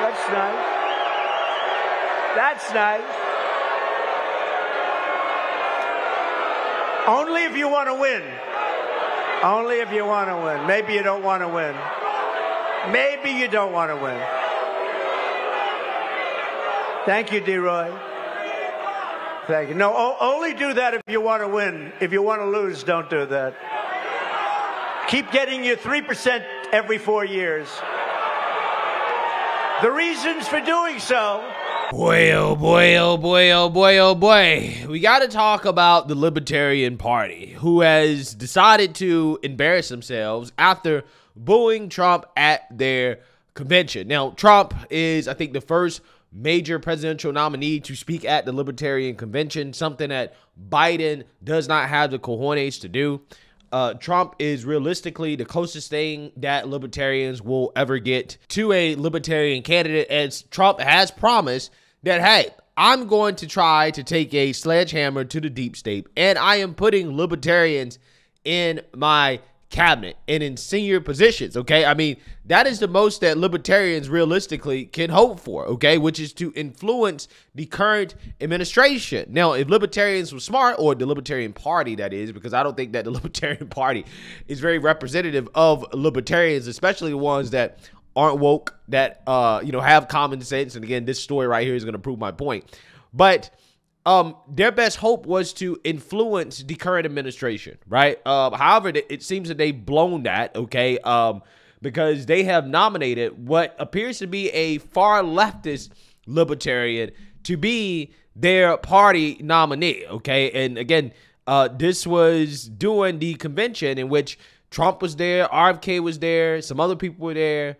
That's nice. That's nice. Only if you want to win. Only if you want to win. Maybe you don't want to win. Maybe you don't want to win. Thank you, D-Roy. Thank you. No, only do that if you want to win. If you want to lose, don't do that. Keep getting your 3% every 4 years. The reasons for doing so. Boy, oh boy, oh boy, oh boy, oh boy. We got to talk about the Libertarian Party, who has decided to embarrass themselves after booing Trump at their convention. Now, Trump is, I think, the first major presidential nominee to speak at the Libertarian Convention, something that Biden does not have the cojones to do. Trump is realistically the closest thing that libertarians will ever get to a libertarian candidate, as Trump has promised that, hey, I'm going to try to take a sledgehammer to the deep state, and I am putting libertarians in my cabinet and in senior positions, okay? I mean, that is the most that libertarians realistically can hope for, okay? Which is to influence the current administration. Now, if libertarians were smart, or the Libertarian Party, that is, because I don't think that the Libertarian Party is very representative of libertarians, especially the ones that aren't woke, that, you know, have common sense. And again, this story right here is going to prove my point. But their best hope was to influence the current administration, right? However, it seems that they've blown that, okay? Because they have nominated what appears to be a far leftist libertarian to be their party nominee, okay? And again, this was during the convention in which Trump was there, RFK was there, some other people were there,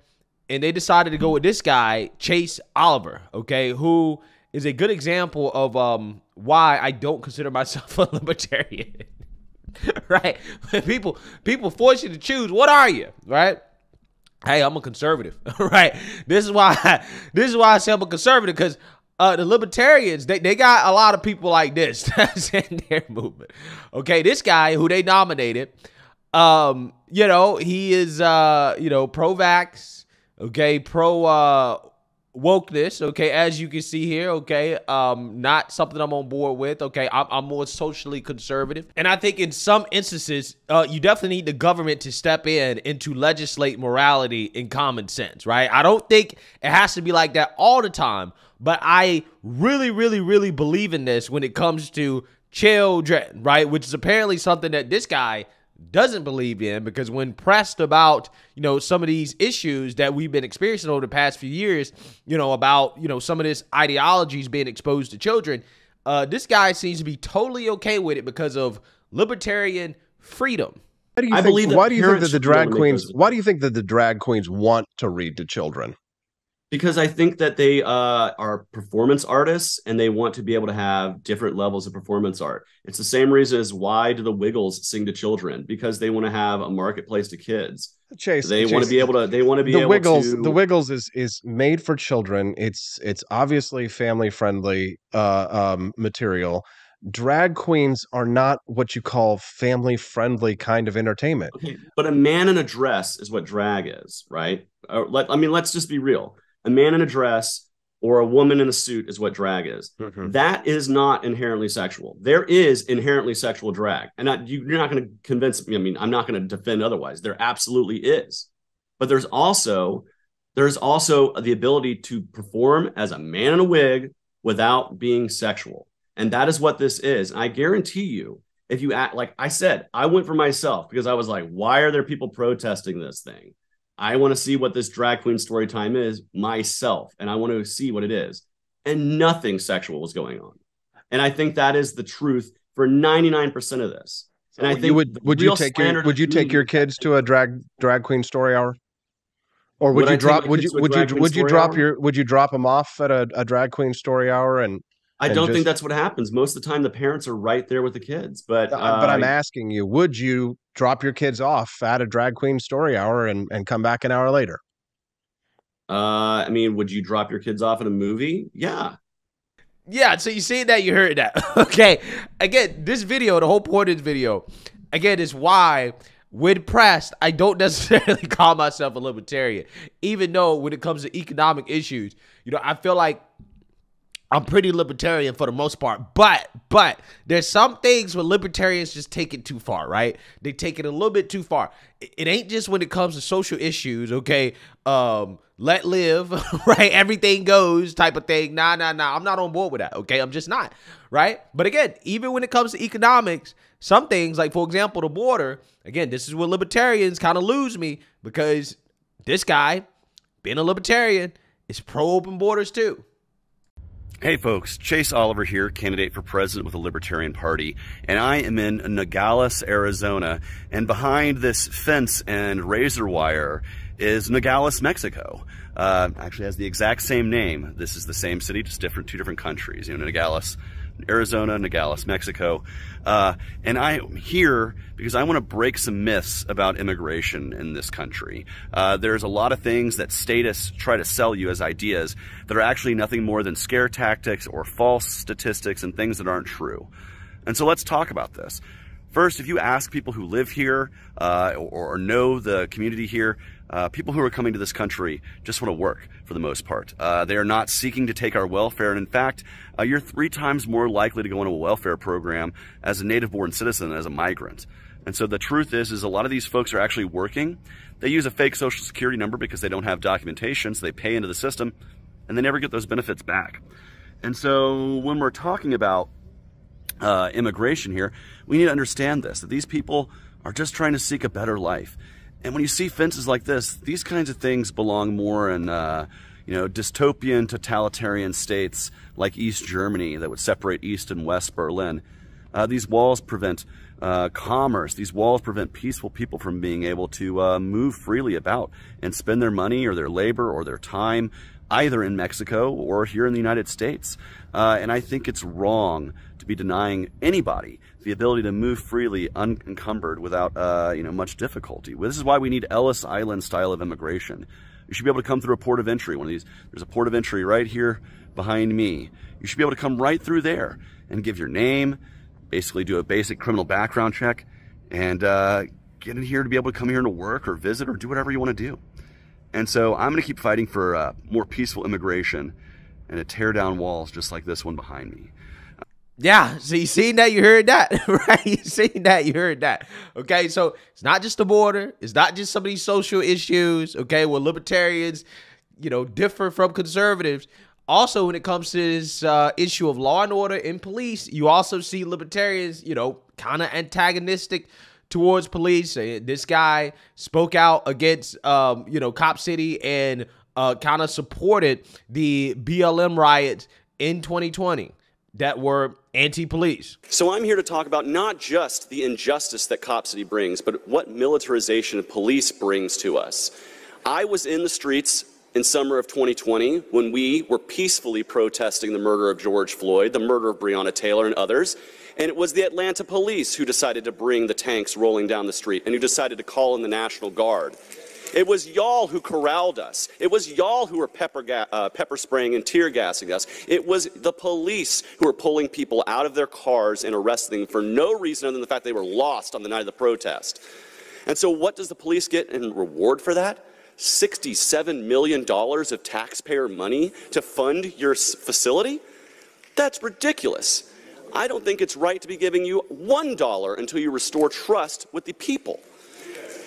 and they decided to go with this guy, Chase Oliver, okay, who is a good example of why I don't consider myself a libertarian, right? People force you to choose. What are you, right? Hey, I'm a conservative, right? This is why I say I'm a conservative, because the libertarians, they got a lot of people like this that's in their movement. Okay, this guy who they nominated, you know, he is you know, pro-vax, okay, pro wokeness, okay, as you can see here, okay, not something I'm on board with, okay. I'm more socially conservative, and I think in some instances you definitely need the government to step in and to legislate morality and common sense, right? I don't think it has to be like that all the time, but I really believe in this when it comes to children, right? Which is apparently something that this guy doesn't believe in, because when pressed about, you know, some of these issues that we've been experiencing over the past few years, you know, about, you know, some of this ideologies being exposed to children, this guy seems to be totally okay with it because of libertarian freedom. Why do you think that the drag queens want to read to children? Because I think that they are performance artists, and they want to be able to have different levels of performance art. It's the same reason as why do the Wiggles sing to children? Because they want to have a marketplace to kids. Chase, they want to be able to. They want to be the able Wiggles, to. The Wiggles is made for children. It's obviously family friendly material. Drag queens are not what you call family friendly kind of entertainment. Okay, but a man in a dress is what drag is, right? I mean, let's just be real. A man in a dress or a woman in a suit is what drag is. Mm-hmm. That is not inherently sexual. There is inherently sexual drag. And you're not going to convince me. I mean, I'm not going to defend otherwise. There absolutely is. But there's also the ability to perform as a man in a wig without being sexual. And that is what this is. And I guarantee you, if you act, like I said, I went for myself because I was like, why are there people protesting this thing? I want to see what this drag queen story time is myself, and I want to see what it is. And nothing sexual was going on. And I think that is the truth for 99% of this. And I think would you take your kids to a drag queen story hour? Or would you drop them off at a drag queen story hour? And I don't think that's what happens. Most of the time the parents are right there with the kids, but I'm asking you, would you drop your kids off at a drag queen story hour and come back an hour later? I mean, would you drop your kids off in a movie? Yeah. Yeah, so you see that, you heard that. Okay. Again, this video, the whole point of this video, again, is why when pressed, I don't necessarily call myself a libertarian, even though when it comes to economic issues, you know, I feel like I'm pretty libertarian for the most part, but there's some things where libertarians just take it too far, right? They take it a little bit too far. It ain't just when it comes to social issues, okay? Let live, right? Everything goes type of thing. Nah. I'm not on board with that, okay? I'm just not, right? But again, even when it comes to economics, some things like, for example, the border, again, this is where libertarians kind of lose me because this guy, being a libertarian, is pro-open borders too. Hey folks, Chase Oliver here, candidate for president with the Libertarian Party, and I am in Nogales, Arizona, and behind this fence and razor wire is Nogales, Mexico. Actually has the exact same name. This is the same city, just two different countries. You know, Nogales, Arizona, Nogales, Mexico. And I am here because I want to break some myths about immigration in this country. There's a lot of things that statists try to sell you as ideas that are actually nothing more than scare tactics or false statistics and things that aren't true. And so let's talk about this. First, if you ask people who live here or know the community here, people who are coming to this country just want to work for the most part. They are not seeking to take our welfare. And in fact, you're 3 times more likely to go into a welfare program as a native-born citizen than as a migrant. And so the truth is a lot of these folks are actually working. They use a fake social security number because they don't have documentation, so they pay into the system, and they never get those benefits back. And so when we're talking about immigration here, we need to understand this, that these people are just trying to seek a better life. And when you see fences like this, these kinds of things belong more in, you know, dystopian, totalitarian states like East Germany that would separate East and West Berlin. These walls prevent commerce. These walls prevent peaceful people from being able to move freely about and spend their money or their labor or their time either in Mexico or here in the United States. And I think it's wrong to be denying anybody the ability to move freely unencumbered without you know, much difficulty. This is why we need Ellis Island style of immigration. You should be able to come through a port of entry. One of these, there's a port of entry right here behind me. You should be able to come right through there and give your name, basically do a basic criminal background check, and get in here to be able to come here to work or visit or do whatever you want to do. And so I'm going to keep fighting for more peaceful immigration and to tear down walls just like this one behind me. Yeah, so you seen that, you heard that, right? You seen that, you heard that. Okay, so it's not just the border. It's not just some of these social issues, okay, where libertarians, you know, differ from conservatives. Also, when it comes to this issue of law and order and police, you also see libertarians, you know, kind of antagonistic towards police. This guy spoke out against, you know, Cop City and kind of supported the BLM riots in 2020 that were anti-police. So I'm here to talk about not just the injustice that Cop City brings, but what militarization of police brings to us. I was in the streets in summer of 2020 when we were peacefully protesting the murder of George Floyd, the murder of Breonna Taylor and others. And it was the Atlanta police who decided to bring the tanks rolling down the street and who decided to call in the National Guard. It was y'all who corralled us. It was y'all who were pepper spraying and tear gassing us. It was the police who were pulling people out of their cars and arresting them for no reason other than the fact they were lost on the night of the protest. And so what does the police get in reward for that? $67 million of taxpayer money to fund your facility? That's ridiculous. I don't think it's right to be giving you $1 until you restore trust with the people.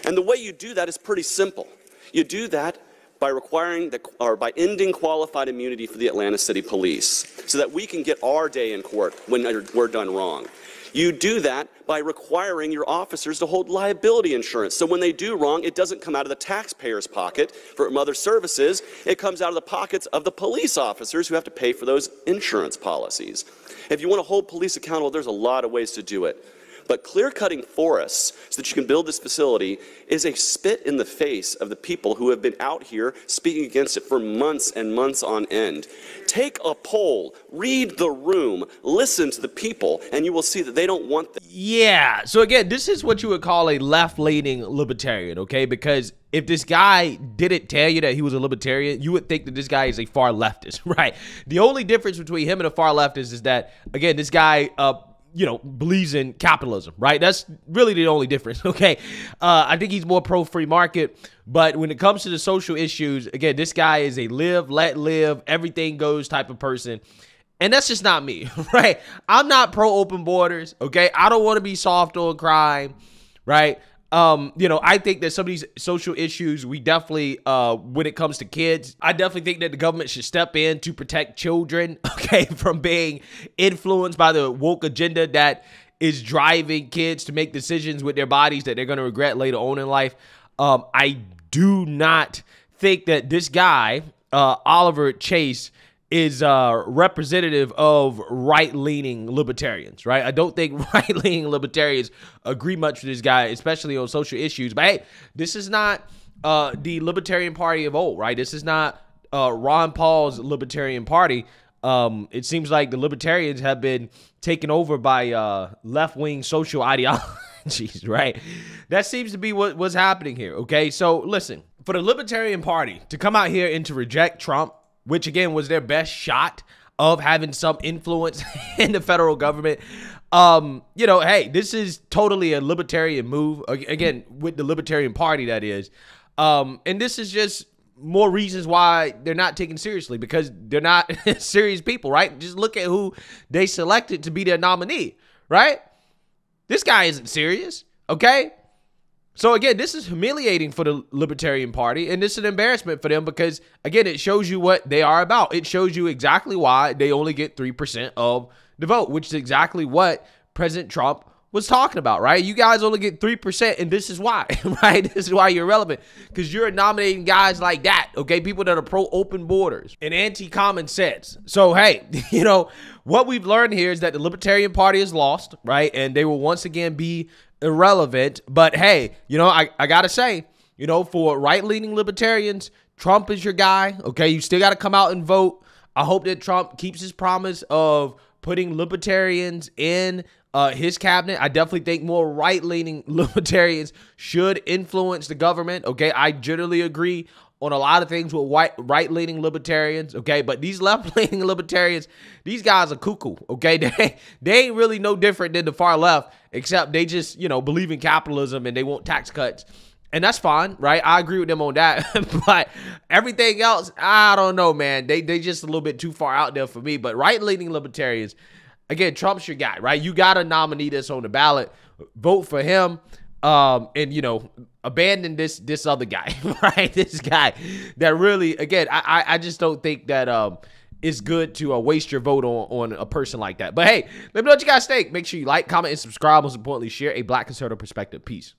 And the way you do that is pretty simple. You do that by by ending qualified immunity for the Atlanta City Police so that we can get our day in court when we're done wrong. You do that by requiring your officers to hold liability insurance. So when they do wrong, it doesn't come out of the taxpayer's pocket from other services. It comes out of the pockets of the police officers who have to pay for those insurance policies. If you want to hold police accountable, there's a lot of ways to do it. But clear-cutting forests so that you can build this facility is a spit in the face of the people who have been out here speaking against it for months and months on end. Take a poll, read the room, listen to the people, and you will see that they don't want that. Yeah, so again, this is what you would call a left-leaning libertarian, okay? Because if this guy didn't tell you that he was a libertarian, you would think that this guy is a far leftist, right? The only difference between him and a far leftist is that, again, this guy you know, believes in capitalism, right? That's really the only difference, okay? I think he's more pro-free market, but when it comes to the social issues, again, this guy is a live, let live, everything goes type of person. And that's just not me, right? I'm not pro-open borders, okay? I don't want to be soft on crime, right? You know, I think that some of these social issues, we definitely, when it comes to kids, I definitely think that the government should step in to protect children, okay, from being influenced by the woke agenda that is driving kids to make decisions with their bodies that they're going to regret later on in life. I do not think that this guy, Oliver Chase, is representative of right-leaning libertarians, right? I don't think right-leaning libertarians agree much with this guy, especially on social issues. But hey, this is not the Libertarian Party of old, right? This is not Ron Paul's Libertarian Party. It seems like the Libertarians have been taken over by left-wing social ideologies, right? That seems to be what's happening here, okay? So listen, for the Libertarian Party to come out here and to reject Trump, which again was their best shot of having some influence in the federal government. You know, hey, this is totally a libertarian move, again, with the Libertarian Party, that is. And this is just more reasons why they're not taken seriously, because they're not serious people, right? Just look at who they selected to be their nominee, right? This guy isn't serious, okay? So again, this is humiliating for the Libertarian Party, and this is an embarrassment for them because, again, it shows you what they are about. It shows you exactly why they only get 3% of the vote, which is exactly what President Trump was talking about, right? You guys only get 3%, and this is why, right? This is why you're irrelevant, because you're nominating guys like that, okay? People that are pro-open borders and anti-common sense. So, hey, you know, what we've learned here is that the Libertarian Party is lost, right? And they will once again be irrelevant. But hey, you know, I gotta say, you know, for right-leaning libertarians, Trump is your guy, okay? You still gotta come out and vote. I hope that Trump keeps his promise of putting libertarians in his cabinet. I definitely think more right-leaning libertarians should influence the government, okay? I generally agree on a lot of things with right-leaning libertarians, okay? But these left-leaning libertarians, these guys are cuckoo, okay? They ain't really no different than the far left, except they just, you know, believe in capitalism and they want tax cuts. And that's fine, right? I agree with them on that. But everything else, I don't know, man. They just a little bit too far out there for me. But right-leaning libertarians, again, Trump's your guy, right? You got a nominee that's on the ballot. Vote for him. And, you know, abandon this other guy, right? This guy that really, again, I just don't think that it's good to waste your vote on a person like that. But hey, let me know what you guys think. Make sure you like, comment, and subscribe. Most importantly, share a Black conservative perspective. Peace.